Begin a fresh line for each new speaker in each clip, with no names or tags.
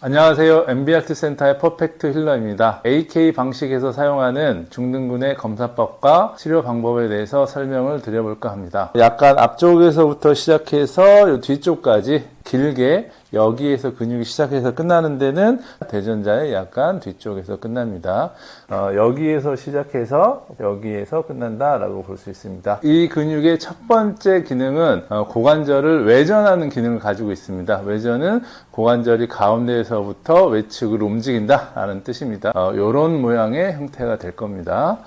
안녕하세요. MBRT센터의 퍼펙트 힐러입니다. AK 방식에서 사용하는 중등근의 검사법과 치료 방법에 대해서 설명을 드려볼까 합니다. 약간 앞쪽에서부터 시작해서 이 뒤쪽까지 길게 여기에서 근육이 시작해서 끝나는 데는 대전자의 약간 뒤쪽에서 끝납니다. 여기에서 시작해서 여기에서 끝난다라고 볼 수 있습니다. 이 근육의 첫 번째 기능은 고관절을 외전하는 기능을 가지고 있습니다. 외전은 고관절이 가운데에서부터 외측으로 움직인다라는 뜻입니다. 이런 모양의 형태가 될 겁니다.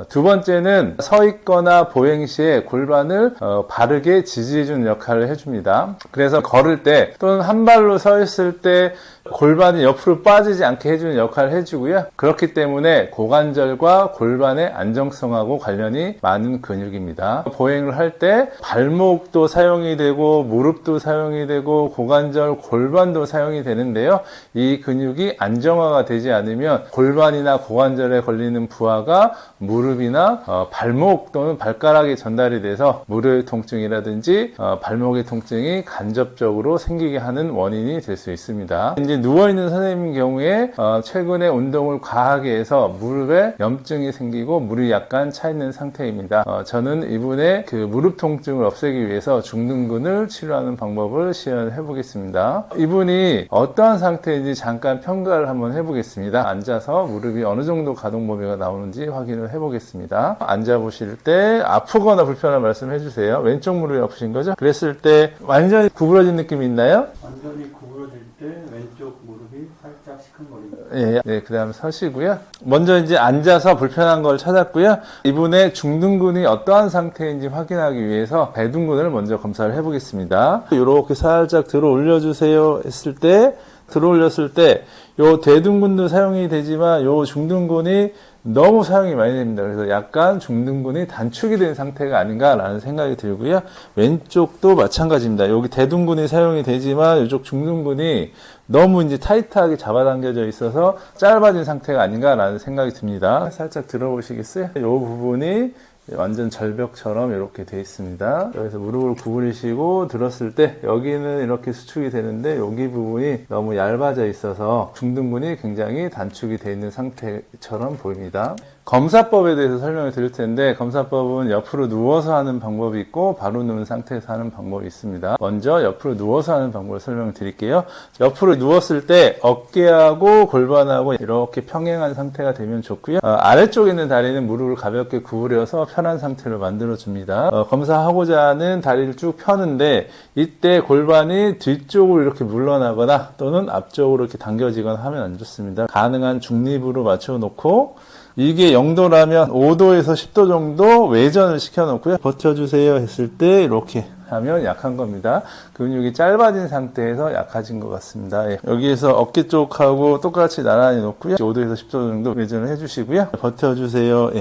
두 번째는 서 있거나 보행 시에 골반을 바르게 지지해주는 역할을 해줍니다. 그래서 걸을 때 또는 한 발로 서 있을 때 골반이 옆으로 빠지지 않게 해주는 역할을 해주고요. 그렇기 때문에 고관절과 골반의 안정성하고 관련이 많은 근육입니다. 보행을 할 때 발목도 사용이 되고 무릎도 사용이 되고 고관절, 골반도 사용이 되는데요. 이 근육이 안정화가 되지 않으면 골반이나 고관절에 걸리는 부하가 무릎이나 발목 또는 발가락에 전달이 돼서 무릎 통증이라든지 발목의 통증이 간접적으로 생기게 하는 원인이 될 수 있습니다. 이제 누워있는 선생님의 경우에 최근에 운동을 과하게 해서 무릎에 염증이 생기고 무릎이 약간 차 있는 상태입니다. 저는 이분의 그 무릎 통증을 없애기 위해서 중등근을 치료하는 방법을 시연해 보겠습니다. 이분이 어떠한 상태인지 잠깐 평가를 한번 해보겠습니다. 앉아서 무릎이 어느 정도 가동 범위가 나오는지 확인을 해보겠습니다. 앉아 보실 때 아프거나 불편한 말씀 해주세요. 왼쪽 무릎이 아프신 거죠? 그랬을 때 완전히 구부러진 느낌이 있나요?
완전히 구부러질 때 왼쪽 무릎이 살짝 시큰거립니다.
네, 그 다음 서시고요. 먼저 이제 앉아서 불편한 걸 찾았고요. 이분의 중등근이 어떠한 상태인지 확인하기 위해서 배둔근을 먼저 검사를 해보겠습니다. 이렇게 살짝 들어 올려주세요 했을 때, 들어 올렸을 때, 요 대둔근도 사용이 되지만 요 중둔근이 너무 사용이 많이 됩니다. 그래서 약간 중둔근이 단축이 된 상태가 아닌가라는 생각이 들고요. 왼쪽도 마찬가지입니다. 여기 대둔근이 사용이 되지만 이쪽 중둔근이 너무 이제 타이트하게 잡아당겨져 있어서 짧아진 상태가 아닌가라는 생각이 듭니다. 살짝 들어보시겠어요? 이 부분이 완전 절벽처럼 이렇게 되어 있습니다. 그래서 무릎을 구부리시고 들었을 때 여기는 이렇게 수축이 되는데 여기 부분이 너무 얇아져 있어서 중둔근이 굉장히 단축이 되어 있는 상태처럼 보입니다. 검사법에 대해서 설명을 드릴 텐데 검사법은 옆으로 누워서 하는 방법이 있고 바로 누운 상태에서 하는 방법이 있습니다. 먼저 옆으로 누워서 하는 방법을 설명을 드릴게요. 옆으로 누웠을 때 어깨하고 골반하고 이렇게 평행한 상태가 되면 좋고요. 아래쪽에 있는 다리는 무릎을 가볍게 구부려서 편한 상태로 만들어줍니다. 검사하고자 하는 다리를 쭉 펴는데 이때 골반이 뒤쪽으로 이렇게 물러나거나 또는 앞쪽으로 이렇게 당겨지거나 하면 안 좋습니다. 가능한 중립으로 맞춰놓고 이게 0도라면 5도에서 10도 정도 외전을 시켜놓고요. 버텨주세요 했을 때 이렇게 하면 약한 겁니다. 근육이 짧아진 상태에서 약해진 것 같습니다. 여기에서 어깨 쪽하고 똑같이 나란히 놓고요. 5도에서 10도 정도 외전을 해주시고요. 버텨주세요.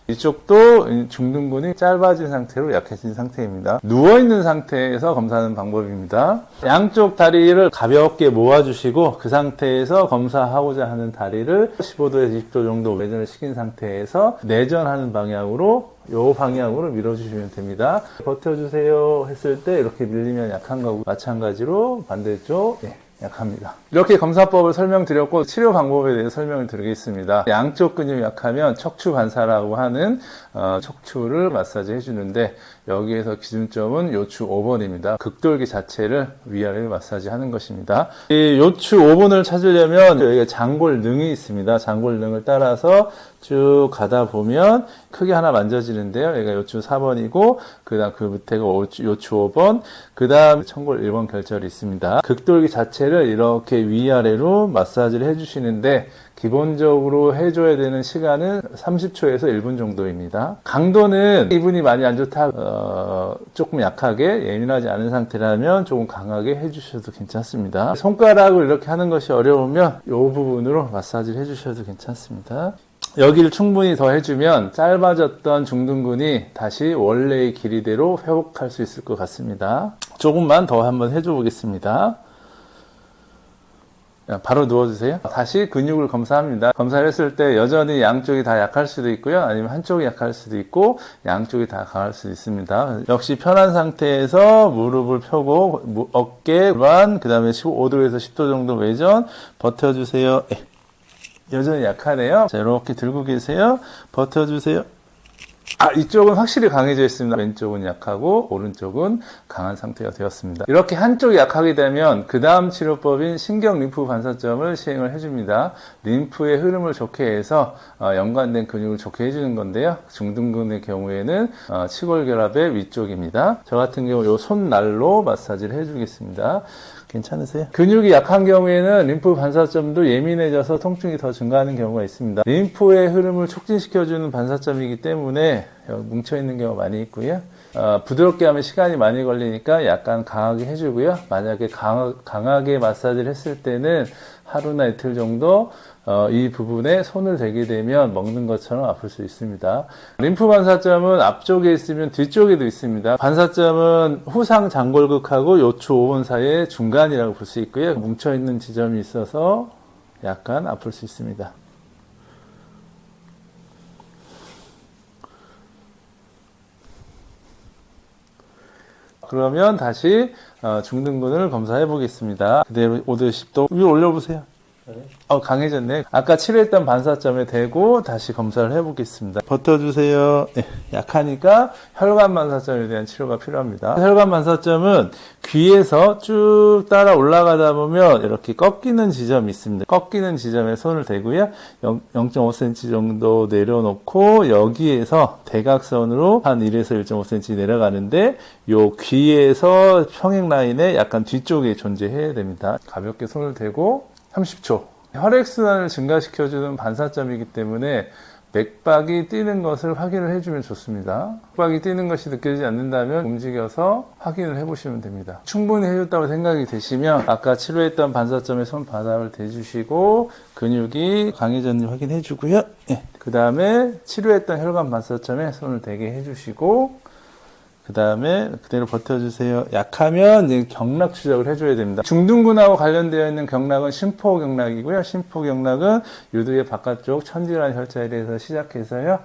이쪽도 중둔근이 짧아진 상태로 약해진 상태입니다. 누워있는 상태에서 검사하는 방법입니다. 양쪽 다리를 가볍게 모아주시고 그 상태에서 검사하고자 하는 다리를 15도에서 20도 정도 외전을 시킨 상태에서 내전하는 방향으로 이 방향으로 밀어주시면 됩니다. 버텨주세요 했을 때 이렇게 밀리면 약한 거고 마찬가지로 반대쪽 약합니다. 이렇게 검사법을 설명드렸고 치료 방법에 대해서 설명을 드리겠습니다. 양쪽 근육이 약하면 척추 반사라고 하는 척추를 마사지 해주는데 여기에서 기준점은 요추 5번입니다. 극돌기 자체를 위아래로 마사지 하는 것입니다. 이 요추 5번을 찾으려면 여기가 장골능이 있습니다. 장골능을 따라서 쭉 가다 보면 크게 하나 만져지는데요. 여기가 요추 4번이고 그 다음 그 밑에가 요추 5번 그 다음 청골 1번 결절이 있습니다. 극돌기 자체를 이렇게 위아래로 마사지를 해주시는데 기본적으로 해줘야 되는 시간은 30초에서 1분 정도입니다. 강도는 이분이 많이 안 좋다, 조금 약하게 예민하지 않은 상태라면 조금 강하게 해주셔도 괜찮습니다. 손가락을 이렇게 하는 것이 어려우면 이 부분으로 마사지를 해주셔도 괜찮습니다. 여기를 충분히 더 해주면 짧아졌던 중둔근이 다시 원래의 길이대로 회복할 수 있을 것 같습니다. 조금만 더 한번 해줘 보겠습니다. 바로 누워주세요. 다시 근육을 검사합니다. 검사를 했을 때 여전히 양쪽이 다 약할 수도 있고요. 아니면 한쪽이 약할 수도 있고 양쪽이 다 강할 수도 있습니다. 역시 편한 상태에서 무릎을 펴고 어깨, 골반, 그 다음에 5도에서 10도 정도 외전 버텨주세요. 여전히 약하네요. 자, 이렇게 들고 계세요. 버텨주세요. 이쪽은 확실히 강해져 있습니다. 왼쪽은 약하고 오른쪽은 강한 상태가 되었습니다. 이렇게 한쪽이 약하게 되면 그 다음 치료법인 신경 림프 반사점을 시행을 해줍니다. 림프의 흐름을 좋게 해서 연관된 근육을 좋게 해주는 건데요. 중둔근의 경우에는 치골결합의 위쪽입니다. 저 같은 경우 이 손날로 마사지를 해주겠습니다. 괜찮으세요? 근육이 약한 경우에는 림프 반사점도 예민해져서 통증이 더 증가하는 경우가 있습니다. 림프의 흐름을 促진시켜주는 반사점이기 때문에 뭉쳐있는 경우가 많이 있고요. 부드럽게 하면 시간이 많이 걸리니까 약간 강하게 해주고요. 만약에 강하게 마사지를 했을 때는 하루나 이틀 정도 이 부분에 손을 대게 되면 먹는 것처럼 아플 수 있습니다. 림프 반사점은 앞쪽에 있으면 뒤쪽에도 있습니다. 반사점은 후상 장골극하고 요추 5번 사이의 중간이라고 볼 수 있고요. 뭉쳐있는 지점이 있어서 약간 아플 수 있습니다. 그러면 다시 중둔근을 검사해 보겠습니다. 그대로 5도 10도 위로 올려보세요. 강해졌네. 아까 치료했던 반사점에 대고 다시 검사를 해보겠습니다. 버텨주세요. 네, 약하니까 혈관 반사점에 대한 치료가 필요합니다. 혈관 반사점은 귀에서 쭉 따라 올라가다 보면 이렇게 꺾이는 지점이 있습니다. 꺾이는 지점에 손을 대고요. 0.5cm 정도 내려놓고 여기에서 대각선으로 한 1에서 1.5cm 내려가는데 요 귀에서 평행 라인에 약간 뒤쪽에 존재해야 됩니다. 가볍게 손을 대고 30초. 혈액순환을 증가시켜주는 반사점이기 때문에 맥박이 뛰는 것을 확인을 해주면 좋습니다. 맥박이 뛰는 것이 느껴지지 않는다면 움직여서 확인을 해보시면 됩니다. 충분히 해줬다고 생각이 되시면 아까 치료했던 반사점에 손바닥을 대주시고 근육이 강해졌는지 확인해주고요. 그 다음에 치료했던 혈관 반사점에 손을 대게 해주시고 그 다음에 그대로 버텨주세요. 약하면 이제 경락 추적을 해줘야 됩니다. 중둔근하고 관련되어 있는 경락은 심포경락이고요. 심포경락은 유두의 바깥쪽 천지란 혈자리에서 시작해서요.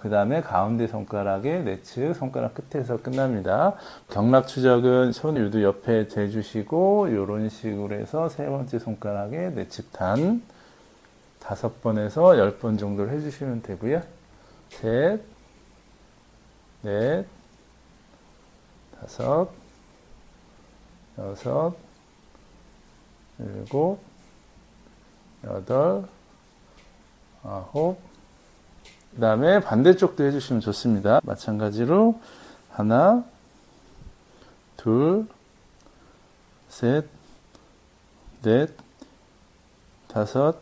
그 다음에 가운데 손가락의 내측 손가락 끝에서 끝납니다. 경락 추적은 손 유두 옆에 대주시고 이런 식으로 해서 세 번째 손가락의 내측 단 5번에서 10번 정도를 해주시면 되고요. 셋, 넷, 5, 6, 7, 8, 9. 그 다음에 반대쪽도 해주시면 좋습니다. 마찬가지로 하나, 둘, 셋, 넷, 5,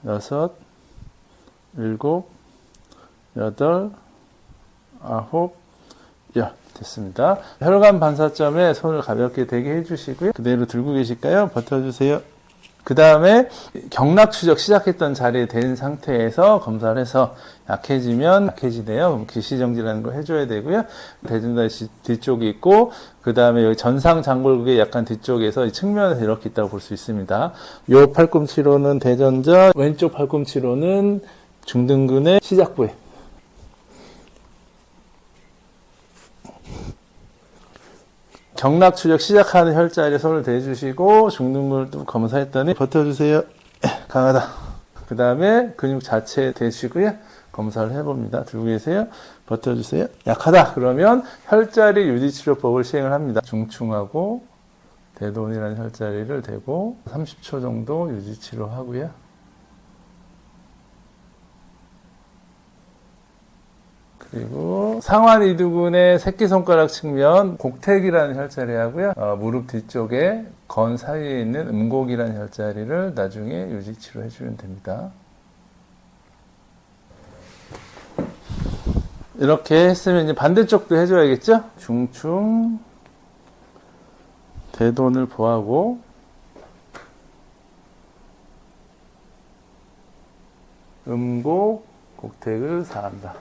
6, 7, 8, 9, 10. 됐습니다. 혈관 반사점에 손을 가볍게 대게 해주시고요. 그대로 들고 계실까요? 버텨주세요. 그 다음에 경락 추적 시작했던 자리에 된 상태에서 검사를 해서 약해지면 약해지네요. 그럼 기시정지라는 걸 해줘야 되고요. 대둔다리 뒤쪽이 있고 그 다음에 여기 전상 장골국의 약간 뒤쪽에서 측면에서 이렇게 있다고 볼 수 있습니다. 요 팔꿈치로는 대전자, 왼쪽 팔꿈치로는 중둔근의 시작부에 경락 추적 시작하는 혈자리에 손을 대주시고 중둔근을 또 검사했더니 버텨주세요. 강하다. 그 다음에 근육 자체에 대시고요. 검사를 해봅니다. 들고 계세요. 버텨주세요. 약하다. 그러면 혈자리 유지치료법을 시행을 합니다. 중충하고 대돈이라는 혈자리를 대고 30초 정도 유지치료하고요. 그리고 상완 이두근의 새끼손가락 측면 곡택이라는 혈자리 하고요. 무릎 뒤쪽에 건 사이에 있는 음곡이라는 혈자리를 나중에 유지치료 해주면 됩니다. 이렇게 했으면 이제 반대쪽도 해줘야겠죠? 중충 대돈을 보하고 음곡 곡택을 사한다.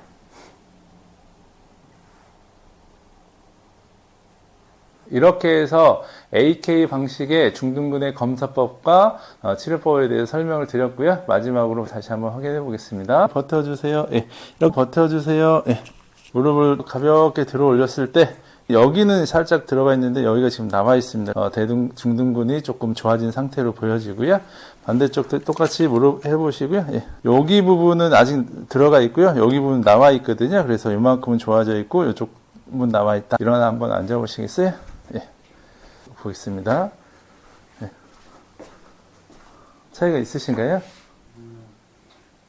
이렇게 해서 AK 방식의 중둔근의 검사법과 치료법에 대해서 설명을 드렸고요. 마지막으로 다시 한번 확인해 보겠습니다. 버텨주세요. 예. 이렇게 버텨주세요. 예. 무릎을 가볍게 들어 올렸을 때 여기는 살짝 들어가 있는데 여기가 지금 남아 있습니다. 중둔근이 조금 좋아진 상태로 보여지고요. 반대쪽도 똑같이 무릎 해보시고요. 예. 여기 부분은 아직 들어가 있고요. 여기 부분 남아 있거든요. 그래서 이만큼은 좋아져 있고 이쪽 부분 남아 있다. 일어나 한번 앉아 보시겠어요? 예. 보겠습니다. 예. 차이가 있으신가요?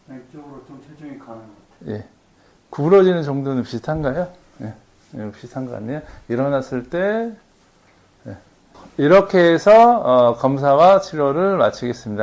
왼쪽으로 좀 체중이 가는 것 같아요.
예. 구부러지는 정도는 비슷한가요? 예. 예, 비슷한 것 같네요. 일어났을 때 예. 이렇게 해서 검사와 치료를 마치겠습니다.